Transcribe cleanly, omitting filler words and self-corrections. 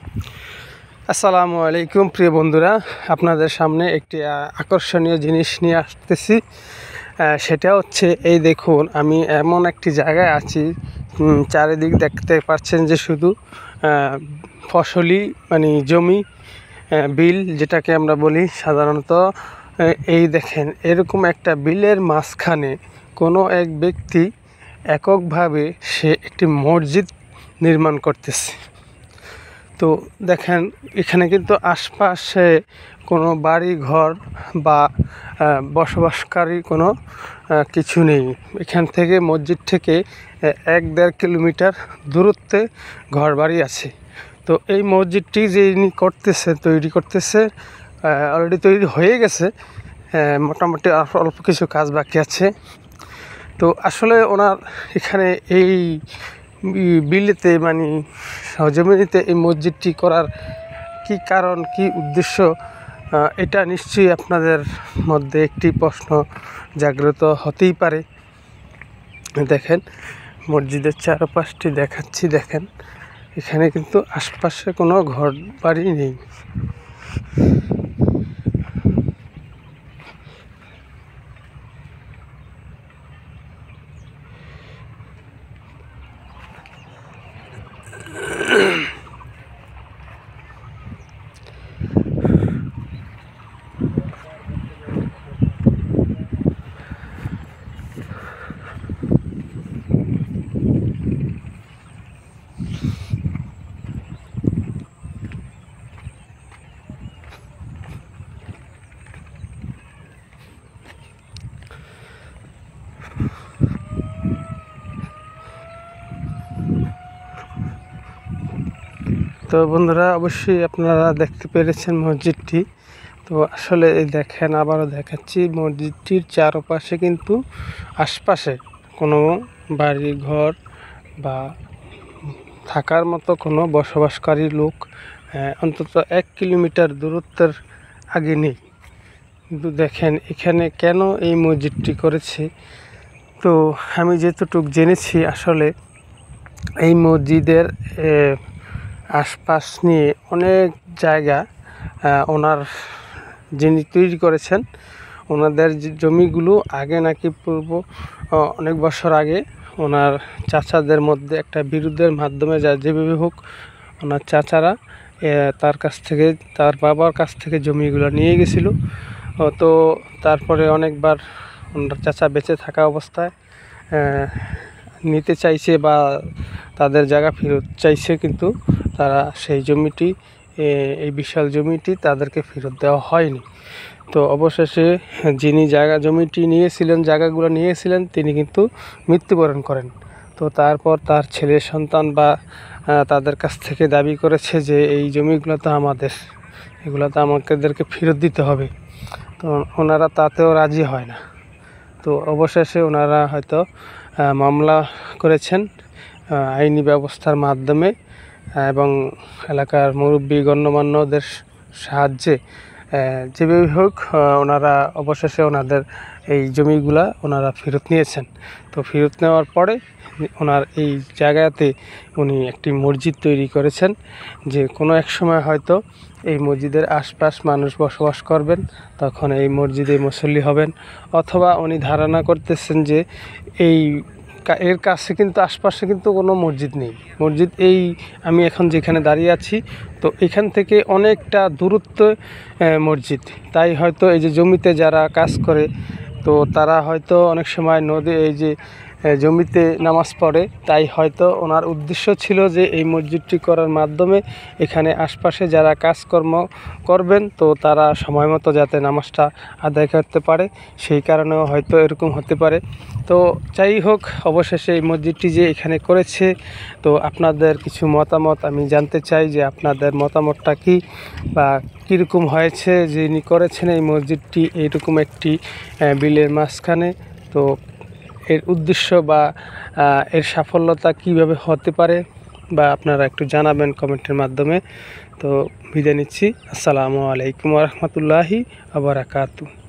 আসসালামু আলাইকুম প্রিয় বন্ধুরা, আপনাদের সামনে একটি আকর্ষণীয় জিনিস নিয়ে আসতেছি। সেটা হচ্ছে এই দেখুন, আমি এমন একটি জায়গায় আছি, চারিদিক দেখতে পাচ্ছেন যে শুধু ফসলি মানে জমি, বিল যেটাকে আমরা বলি সাধারণত। এই দেখেন, এরকম একটা বিলের মাঝখানে কোনো এক ব্যক্তি এককভাবে সে একটি মসজিদ নির্মাণ করতেছে। তো দেখেন, এখানে কিন্তু আশপাশে কোনো বাড়ি ঘর বা বসবাসকারী কোনো কিছু নেই। এখান থেকে মসজিদ থেকে 1-1.5 কিলোমিটার দূরত্বে ঘর বাড়ি আছে। তো এই মসজিদটি যে ইনি তৈরি করতেছে, অলরেডি তৈরি হয়ে গেছে, মোটামুটি অল্প কিছু কাজ বাকি আছে। তো আসলে ওনার এখানে এই বিলেতে মানে জমিতে এই মসজিদটি করার কি কারণ, কি উদ্দেশ্য, এটা নিশ্চয়ই আপনাদের মধ্যে একটি প্রশ্ন জাগ্রত হতেই পারে। দেখেন, মসজিদের চারপাশটি দেখাচ্ছি। দেখেন, এখানে কিন্তু আশপাশে কোনো ঘর বাড়ি নেই। তো বন্ধুরা, অবশ্যই আপনারা দেখতে পেরেছেন মসজিদটি। তো আসলে এই দেখেন, আবারও দেখাচ্ছি, মসজিদটির চারপাশে কিন্তু আশপাশে কোনো বাড়ি ঘর বা থাকার মতো কোনো বসবাসকারী লোক অন্তত 1 কিলোমিটার দূরত্বের আগে নেই। কিন্তু দেখেন, এখানে কেন এই মসজিদটি করেছে, তো আমি যেতটুকু জেনেছি, আসলে এই মসজিদের আশপাশ নিয়ে অনেক জায়গা ওনার যিনি তৈরি করেছেন, ওনাদের জমিগুলো আগে নাকি অনেক বছর আগে ওনার চাচাদের মধ্যে একটা বিরোধের মাধ্যমে, যা যেভাবে হোক ওনার চাচারা তার কাছ থেকে, তার বাবার কাছ থেকে জমিগুলো নিয়ে গেছিল। তো তারপরে অনেকবার ওনার চাচা বেঁচে থাকা অবস্থায় নিতে চাইছে বা তাদের জায়গা ফেরত চাইছে, কিন্তু তারা সেই জমিটি, এই বিশাল জমিটি তাদেরকে ফেরত দেওয়া হয়নি। তো অবশেষে যিনি জমিটি নিয়েছিলেন, জায়গাগুলো নিয়েছিলেন, তিনি কিন্তু মৃত্যুবরণ করেন। তো তারপর তার ছেলে সন্তান বা তাদের কাছ থেকে দাবি করেছে যে এই জমিগুলো তো আমাদের, এগুলো তো আমাদেরকে ফেরত দিতে হবে। তো ওনারা তাতেও রাজি হয় না। তো অবশেষে ওনারা হয়তো মামলা করেছেন আইনি ব্যবস্থার মাধ্যমে, এবং এলাকার মুরব্বী গণ্যমান্যদের সাহায্যে যেভাবে হোক ওনারা অবশেষে ওনাদের এই জমিগুলা ওনারা ফেরত নিয়েছেন। তো ফেরত নেওয়ার পরে ওনার এই জায়গাতে উনি একটি মসজিদ তৈরি করেছেন, যে কোনো এক সময় হয়তো এই মসজিদের আশপাশ মানুষ বসবাস করবেন, তখন এই মসজিদে মুসল্লি হবেন। অথবা উনি ধারণা করতেছেন যে এর কাছে কিন্তু আশপাশে কিন্তু কোনো মসজিদ নেই। মসজিদ এই আমি এখন যেখানে দাঁড়িয়ে আছি, তো এখান থেকে অনেকটা দূরত্বে মসজিদ। তাই হয়তো এই যে জমিতে যারা কাজ করে, তো তারা হয়তো অনেক সময় এই যে জমিতে নামাজ পড়ে। তাই হয়তো ওনার উদ্দেশ্য ছিল যে এই মসজিদটি করার মাধ্যমে এখানে আশপাশে যারা কাজকর্ম করবেন, তো তারা সময় মতো যাতে নামাজটা আদায় করতে পারে, সেই কারণেও হয়তো এরকম হতে পারে। তো যাই হোক, অবশেষে এই মসজিদটি যে এখানে করেছে, তো আপনাদের কিছু মতামত আমি জানতে চাই, যে আপনাদের মতামতটা কি, বা কীরকম হয়েছে যে ইনি করেছেন এই মসজিদটি এইরকম একটি বিলের মাঝখানে। তো এর উদ্দেশ্য বা এর সাফল্যতা কিভাবে হতে পারে, বা আপনারা একটু জানাবেন কমেন্টের মাধ্যমে। তো বিদায় নিচ্ছি। আসসালামু আলাইকুম ওয়া রাহমাতুল্লাহি ওয়া বারাকাতুহু।